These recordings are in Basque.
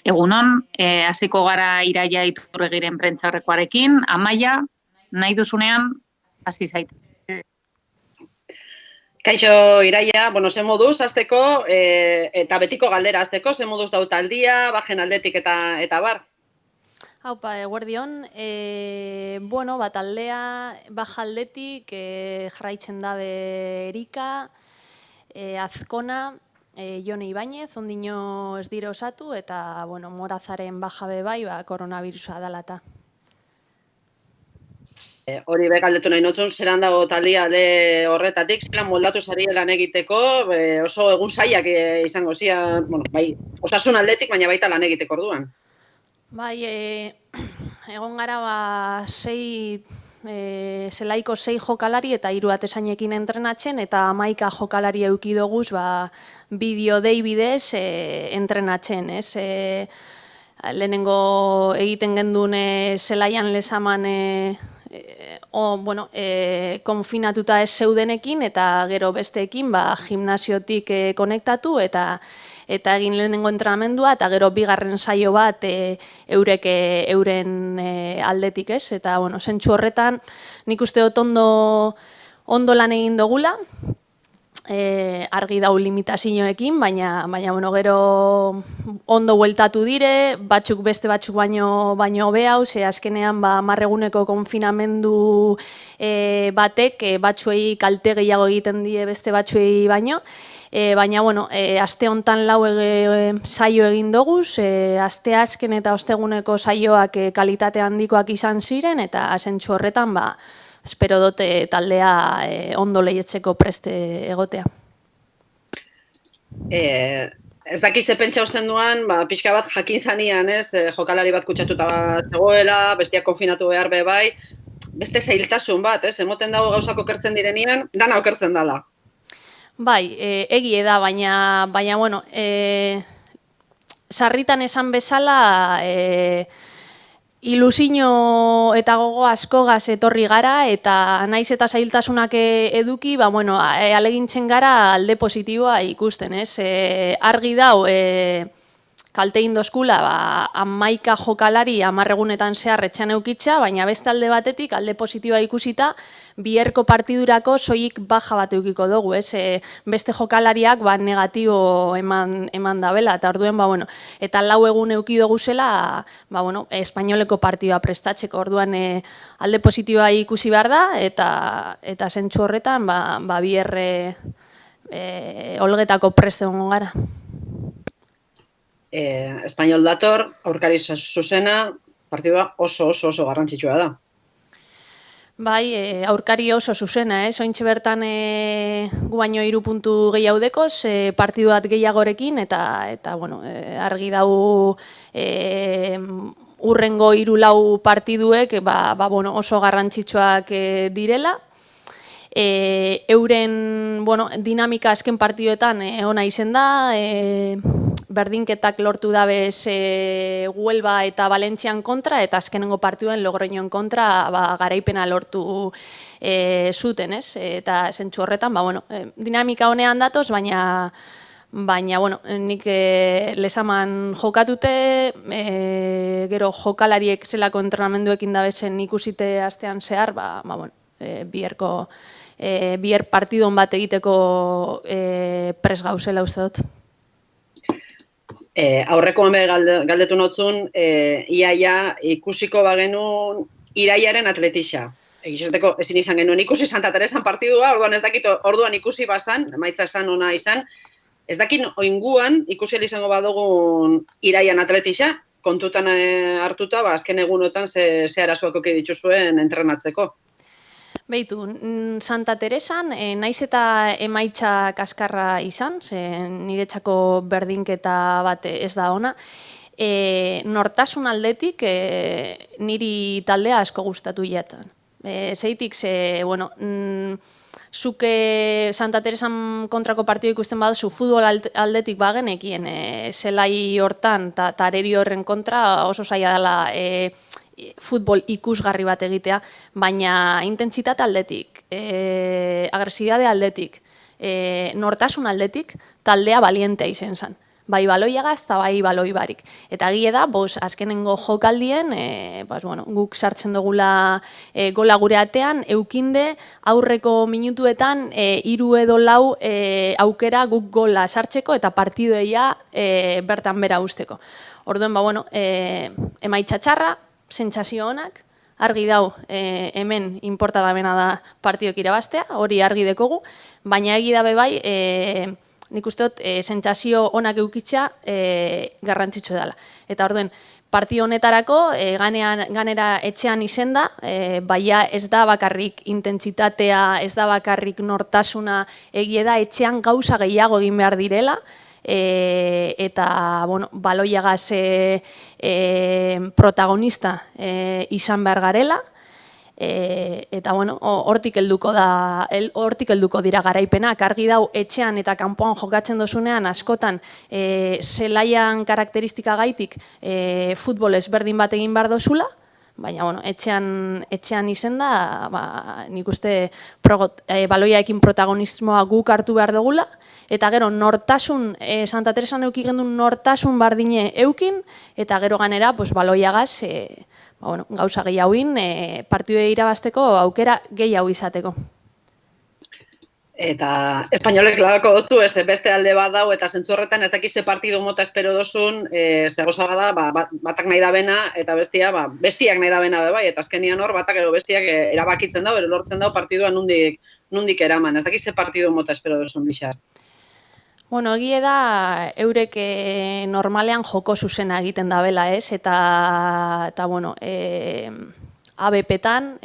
Egunon, hasiko gara Iraia Iturregiren prentsaurrekoarekin. Amaia, nahi duzunean, hasi zaite. Kaixo, Iraia, ze moduz azteko, eta betiko galdera azteko, ze moduz dau taldia, bajen aldetik eta bar? Haupa, eguerdion, taldea baja aldetik jarraitzen dabe Erika, Azkona, Jone Ibañez, ondino ez dira osatu, eta, Morazaren bajabe bai, koronavirusa dalata. Hori galdetu nahi notzun, zelan dago taldia alde horretatik, zelan moldatu zari lan egiteko, oso egun zaiak izango zian, bai, osasun aldetik, baina baita lan egiteko orduan. Bai, egon gara zelaiko 6 jokalari eta 3 atesainekin entrenatzen, eta 11 jokalari eukidoguz bideo dei bidez entrenatzen, ez? Lehenengo egiten gendun zelaian lezaman konfinatuta ez zeudenekin, eta gero besteekin gimnasiotik konektatu, eta egin lehenengo entrenamendua, eta gero bigarren saio bat euren aldetik, ez? Eta, zentsu horretan, nik uste dut ondo lan egin dugula, argi dau limitazioekin, baina gero ondo bueltatu dire, beste batzuk baino behau, ze azkenean 10 eguneko konfinamendu batek batzuei kalte gehiago egiten die beste batzuei baino, baina, aste hontan 4 saio egin doguz, aste azken eta osteguneko saioak kalitate handikoak izan ziren, eta zentsu horretan, espero dute taldea ondo lehiatzeko preste egotea. Ez dakiz pentsa usten duan, pixka bat jakin zanian, ez, jokalari bat kutsatuta bat zegoela, bestiak konfinatu behar bai, beste zailtasun bat, ez, emoten dago gauzako okertzen direnean, dana okertzen dala. Bai, egie da, baina, sarritan esan bezala, ilusio eta gogo askogaz etorri gara, eta naiz eta zailtasunak eduki, alegintzen gara alde positiboa ikusten, ez? Argi dau, kalte indozkula, 11 jokalari 10 egunetan zehar etxan eukitza, baina beste alde batetik, alde positiboa ikusita, biherko partidurako soilik baja bat eukiko dugu, ez? Beste jokalariak negatibo eman dabela, eta orduen, eta 4 egun euki dugu zela, espainoleko partidua prestatzeko, orduan alde positiboa ikusi behar da, eta zentsu horretan, biher olgetako preste gongo gara. Espainol dator, aurkari zuzena, partidua oso garrantzitsua da. Bai, aurkari oso zuzena, ointxe bertan gu baino 3 puntu gehiago dekoz, partidu bat gehiagorekin, eta argi dau urrengo 3-4 partiduek oso garrantzitsuak direla. Euren dinamika azken partiduetan ona izen da, berdinketak lortu dabez Huelva eta Valentzian kontra, eta azkenengo partiduen Logroñon kontra garaipena lortu zuten, ez? Eta zentsu horretan, dinamika honean datoz, baina nik lezaman jokatute, gero jokalariek zelako entrenamenduekin dabezen ikusite astean zehar, biher partidon bat egiteko pres gauzela uste dut. Aurreko galdetu notzun, iaia ikusiko bagenuen Iraiaren Atletixa. Egizateko ezin izan genuen ikusi Santa Teresan partidua, orduan ez dakit orduan ikusi bazan, emaitza esan ona izan, ez dakit oinguan ikusi izango badugun Iraian Atletixa, kontutan hartuta, azken egunotan ze arazoak oki dituzuen entrenatzeko. Beitu, Santa Teresan, naiz eta emaitza kaskarra izan, niretzako berdinketa bat ez da ona, nortasun aldetik niri taldea asko gustatu jatan. Zeitik, zuke Santa Teresan kontrako partidu ikusten baduzu futbol aldetik bagenekien zelai hortan eta areri horren kontra oso zaila dela futbol ikusgarri bat egitea, baina intentsitate aldetik, agresibitate aldetik, nortasun aldetik, taldea balientea izen zen. bai baloiagaz eta bai baloi barik. Eta egia da, azkenengo jokaldien, guk sartzen dugula gola gure atean, eukinde aurreko minutuetan 3 edo 4 aukera guk gola sartzeko eta partidoia bertan bera usteko. Orduan, emaitza txarra, sentsazio onak, argi dau, hemen inporta da bena da partidok irabaztea, hori argi dekogu, baina egi dabe bai, nik uste dut, sentsazio onak eukitza garrantzitsu dela. Eta orduen, partio honetarako, ganera etxean izen da, baina ez da bakarrik intentsitatea, ez da bakarrik nortasuna, egie da etxean gauza gehiago egin behar direla, eta baloiagaz protagonista izan behar garela, eta hortik helduko dira garaipenak. Argi dau etxean eta kanpoan jokatzen dozunean askotan zelaian karakteristika gaitik futbol ezberdin bat egin behar dozula, baina etxean izen da, nik uste baloiaekin protagonismoa guk hartu behar dugula, eta gero nortasun, Santa Teresan euki gendun nortasun bardine eukin, eta gero ganera baloiagaz gauza gehiagoin, partidue irabazteko aukera gehiago izateko. Eta espainolek labako dutzu, beste alde bat dau, eta zentzu horretan ez dakize partidu mota espero dozun, zegoza bada, batak nahi da bena, eta bestiak nahi da bena bai, eta azkenian hor, batak ero bestiak erabakitzen dau, ero lortzen dau partidua nundik eraman. Ez dakize partidu mota espero dozun, Bixar. Egie da, eurek normalean joko zuzena egiten da bela, ez? Eta ABP-tan,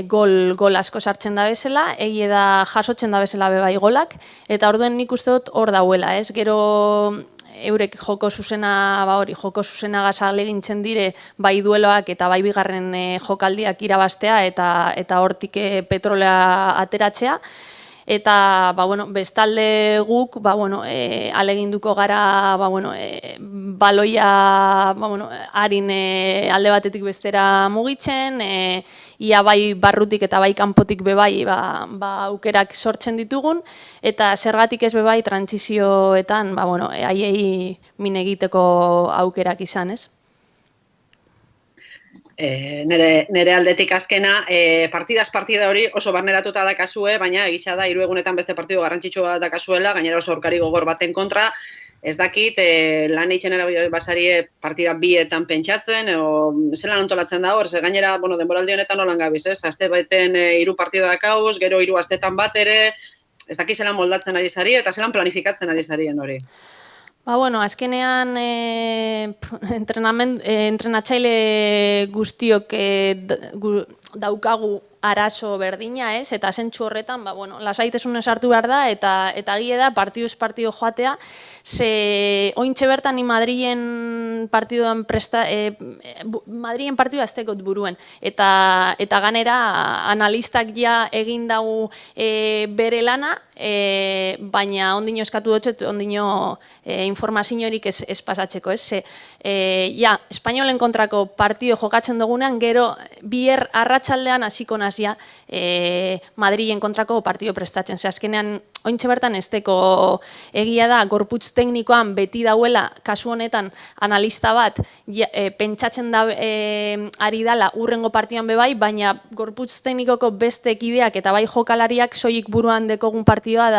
gol asko sartzen da bezala, egie da jasotzen da bezala bebai golak, eta orduen nik uste dut hor dauela, ez? Gero eurek joko zuzena gazal egintzen dire bai dueloak eta bai bigarren jokaldiak irabaztea eta hortik petrolea ateratzea. Eta bestalde guk aleginduko gara baloia harin alde batetik bestera mugitzen, ia bai barrutik eta bai kanpotik bebai aukerak sortzen ditugun, eta zergatik ez bebai trantsizioetan haiei min egiteko aukerak izan, ez? Nere aldetik azkena, partida hori oso barneratuta dakazue, baina egisa da 3 egunetan beste partidu garrantzitsua dakazuela, gainera oso aurkari gogor baten kontra, ez dakit lan eitzen basarie partida bietan pentsatzen, zelan antolatzen da hor, gainera denboraldi honetan nolan gabiz, aste baten 3 partidu dakauz, gero 3 astetan bat ere, ez dakit zelan moldatzen ari zari eta zelan planifikatzen ari zarien hori. Azkenean entrenatzaile guztiok daukagu arazo berdina, ez? Eta zentzu horretan, lasaitasunez hartu behar da, eta gie da, partiduz partidu joatea, ze ointxe bertan ni Madrilen partidua aztekot buruen, eta ganera analistak ja egin dago bere lana, baina ondino eskatu dutxet, ondino informaziorik ez pasatzeko, ez? Espainolen kontrako partido jokatzen dugunean, gero bier arratsaldean hasiko nazia Madrilen kontrako partido prestatzen. Azkenean, ointxe bertan esteko egia da, gorputz teknikoan beti dauela, kasu honetan analista bat, pentsatzen da ari dala urrengo partiduan bebai, baina gorputz teknikoko beste ekideak eta bai jokalariak soilik buruan dekogun partidua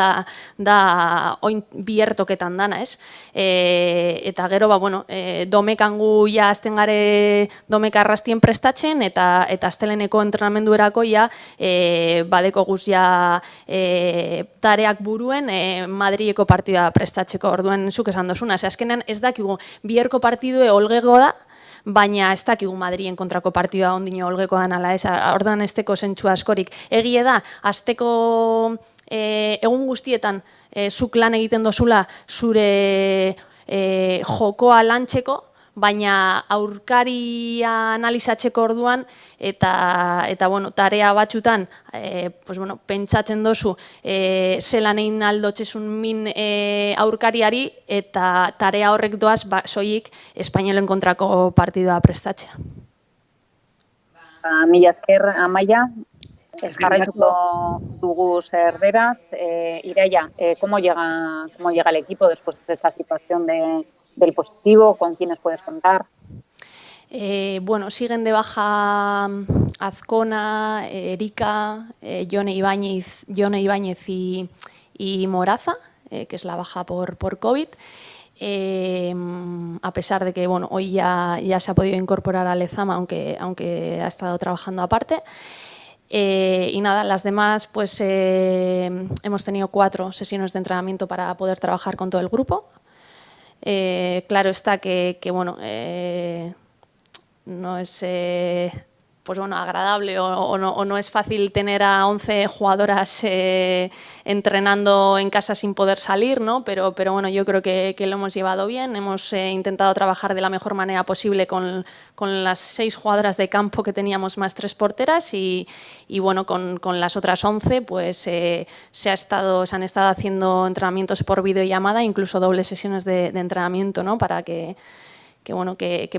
da biertoketan dana, ez? Eta gero, domekangu ja azten gare domeka arrastien prestatzen, eta asteleneko entrenamenduerako ja badeko guzia tareak buruen Madrileko partida prestatzeko, orduen zuk esan dozuna. Azkenean ez dakigu bierko partidue olgego da, baina ez dakigu Madrilen kontrako partidua ondino olgeko dan ala ez, ordan esteko zentsu askorik. Egie da, azteko egun guztietan zuk lan egiten dozula zure jokoa lantzeko, baina aurkaria analizatzeko orduan eta tarea batzutan pentsatzen dozu zelan egin aldotxezun min aurkariari eta tarea horrek doaz soilik Espainolen kontrako partidua prestatzea. Mila esker, Amaia. Jarraituko dugu erderaz. Ireia, ¿cómo llega el equipo después de esta situación del positivo? ¿Con quiénes puedes contar? Bueno, siguen de baja Azcona, Erika, Yone Ibáñez y Moraza, que es la baja por COVID. A pesar de que bueno, hoy ya se ha podido incorporar a Lezama, aunque ha estado trabajando aparte. Y nada, las demás, pues hemos tenido 4 sesiones de entrenamiento para poder trabajar con todo el grupo. Claro está que bueno, no es pues bueno, agradable o no es fácil tener a 11 jugadoras entrenando en casa sin poder salir, ¿no? Pero bueno, yo creo que lo hemos llevado bien. Hemos intentado trabajar de la mejor manera posible con las 6 jugadoras de campo que teníamos más 3 porteras y bueno, con las otras 11 pues se han estado haciendo entrenamientos por videollamada, incluso dobles sesiones de entrenamiento, ¿no? Para que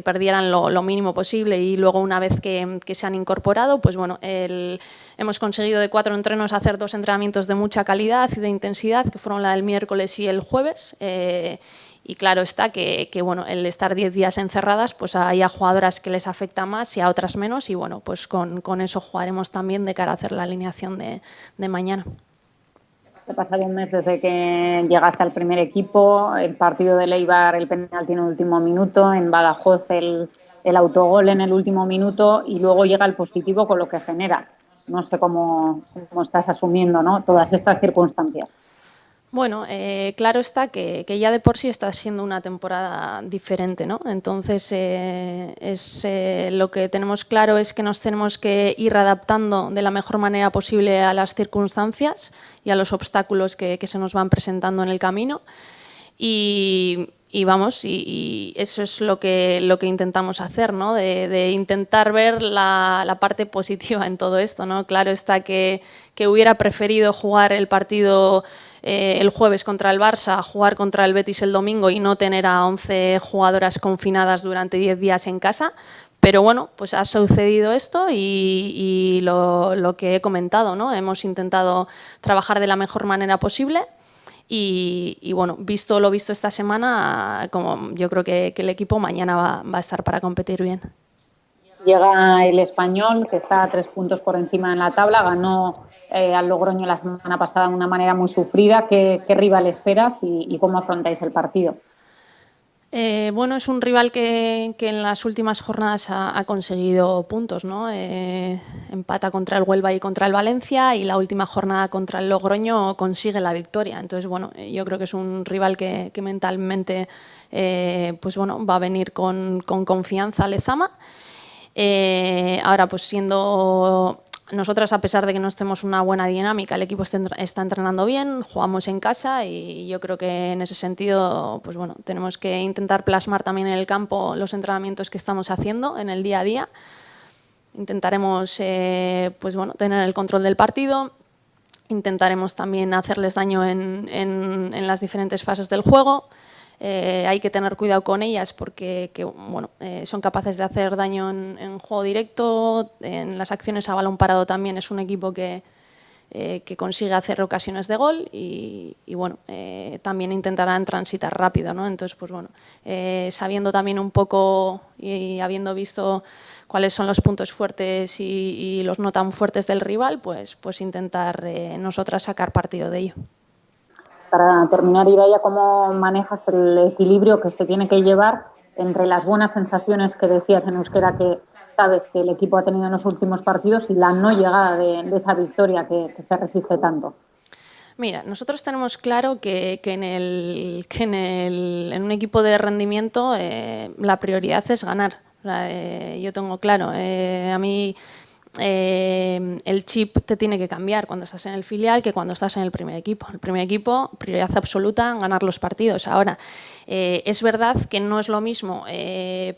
perdieran lo mínimo posible y luego una vez que se han incorporado, pues bueno, hemos conseguido de 4 entrenos hacer 2 entrenamientos de mucha calidad y de intensidad, que fueron la del miércoles y el jueves. Y claro está que bueno, el estar 10 días encerradas, pues hay a jugadoras que les afecta más y a otras menos y bueno, pues con eso jugaremos también de cara a hacer la alineación de mañana. Ha pasado un mes desde que llegaste al primer equipo, el partido de Eibar, el penalti en el último minuto, en Badajoz el autogol en el último minuto y luego llega el positivo con lo que genera. No sé cómo estás asumiendo, ¿no?, todas estas circunstancias. Bueno, claro está que ya de por sí está siendo una temporada diferente, ¿no? Entonces, lo que tenemos claro es que nos tenemos que ir adaptando de la mejor manera posible a las circunstancias y a los obstáculos que se nos van presentando en el camino. Y vamos, y eso es lo que intentamos hacer, ¿no? De intentar ver la parte positiva en todo esto, ¿no? Claro está que hubiera preferido jugar el partido el jueves contra el Barça, jugar contra el Betis el domingo y no tener a 11 jugadoras confinadas durante 10 días en casa. Pero bueno, pues ha sucedido esto y lo que he comentado, ¿no? Hemos intentado trabajar de la mejor manera posible. Y bueno, visto lo visto esta semana, como yo creo que el equipo mañana va a estar para competir bien. Llega el Español, que está a 3 puntos por encima en la tabla, ganó al Logroño la semana pasada de una manera muy sufrida. ¿Qué rival esperas y cómo afrontáis el partido? Bueno, es un rival que en las últimas jornadas ha conseguido puntos, ¿no? Empata contra el Huelva y contra el Valencia y la última jornada contra el Logroño consigue la victoria. Entonces, bueno, yo creo que es un rival que mentalmente pues bueno, va a venir con confianza a Lezama. Ahora, pues siendo nosotras, a pesar de que no estemos una buena dinámica, el equipo está entrenando bien, jugamos en casa y yo creo que en ese sentido, pues bueno, tenemos que intentar plasmar también en el campo los entrenamientos que estamos haciendo en el día a día. Intentaremos pues bueno, tener el control del partido, intentaremos también hacerles daño en las diferentes fases del juego. Hay que tener cuidado con ellas porque bueno, son capaces de hacer daño en juego directo, en las acciones a balón parado también es un equipo que consigue hacer ocasiones de gol y bueno, también intentarán transitar rápido, ¿no? Entonces, pues bueno, sabiendo también un poco y habiendo visto cuáles son los puntos fuertes y los no tan fuertes del rival, pues intentar nosotras sacar partido de ello. Para terminar, Ireia, ¿cómo manejas el equilibrio que se tiene que llevar entre las buenas sensaciones que decías en euskera que sabes que el equipo ha tenido en los últimos partidos y la no llegada de esa victoria que se resiste tanto? Mira, nosotros tenemos claro que en un equipo de rendimiento la prioridad es ganar. Yo tengo claro, a mí el chip te tiene que cambiar cuando estás en el filial que cuando estás en el primer equipo. El primer equipo, prioridad absoluta, ganar los partidos. Ahora, es verdad que no es lo mismo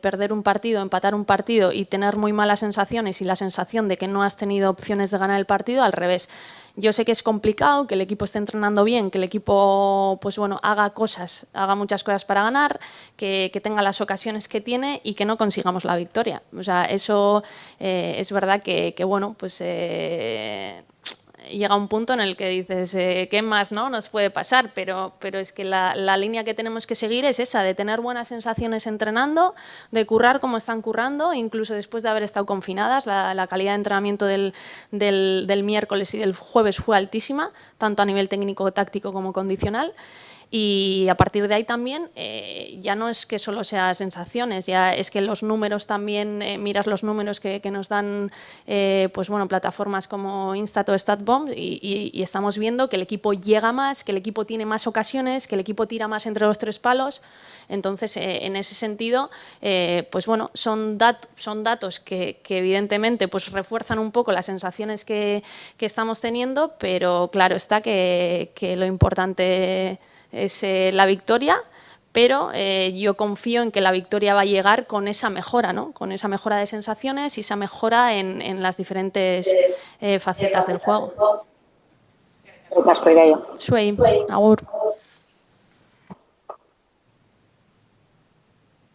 perder un partido, empatar un partido y tener muy malas sensaciones y la sensación de que no has tenido opciones de ganar el partido, al revés. Yo sé que es complicado, que el equipo esté entrenando bien, que el equipo pues bueno, haga muchas cosas para ganar, que tenga las ocasiones que tiene y que no consigamos la victoria. O sea, eso es verdad que bueno, pues llega un punto en el que dices, ¿qué más no nos puede pasar? Pero es que la línea que tenemos que seguir es esa, de tener buenas sensaciones entrenando, de currar como están currando, incluso después de haber estado confinadas. La calidad de entrenamiento del miércoles y del jueves fue altísima, tanto a nivel técnico, táctico como condicional. Y a partir de ahí también ya no es que solo sea sensaciones, ya es que los números también, miras los números que nos dan pues bueno, plataformas como Instat o StatBomb y estamos viendo que el equipo llega más, que el equipo tiene más ocasiones, que el equipo tira más entre los 3 palos. Entonces, en ese sentido, pues bueno, son datos que evidentemente pues refuerzan un poco las sensaciones que estamos teniendo, pero claro está que lo importante es la victoria, pero yo confío en que la victoria va a llegar con esa mejora, ¿no? Con esa mejora de sensaciones y esa mejora en las diferentes facetas del juego. Eskerrik asko, Idoia. Zuei, agur.